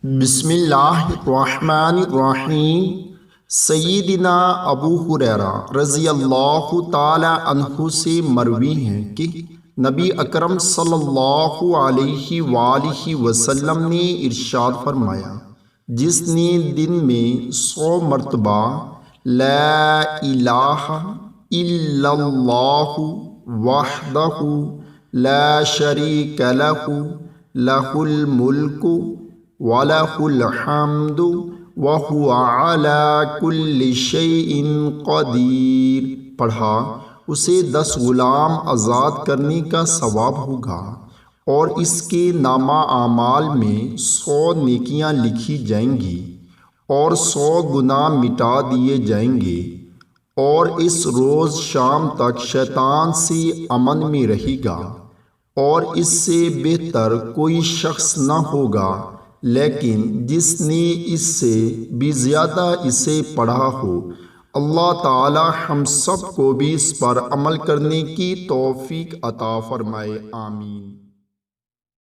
بسم اللہ الرحمن الرحیم۔ سیدنا ابو ہریرہ رضی اللہ تعالی عنہ سے مروی ہے کہ نبی اکرم صلی اللہ علیہ وآلہ وسلم نے ارشاد فرمایا، جس نے دن میں 100 مرتبہ لا الہ الا اللہ وحدہ لا شریک لہ لہ الملک وَلَهُ الْحَمْدُ وَهُوَ عَلَى كُلِّ شَيْءٍ قَدِيرٌ پڑھا، اسے 10 غلام آزاد کرنے کا ثواب ہوگا، اور اس کے نامہ اعمال میں 100 نیکیاں لکھی جائیں گی، اور 100 گناہ مٹا دیے جائیں گے، اور اس روز شام تک شیطان سے امن میں رہے گا، اور اس سے بہتر کوئی شخص نہ ہوگا لیکن جس نے اس سے بھی زیادہ اسے پڑھا ہو۔ اللہ تعالی ہم سب کو بھی اس پر عمل کرنے کی توفیق عطا فرمائے، آمین۔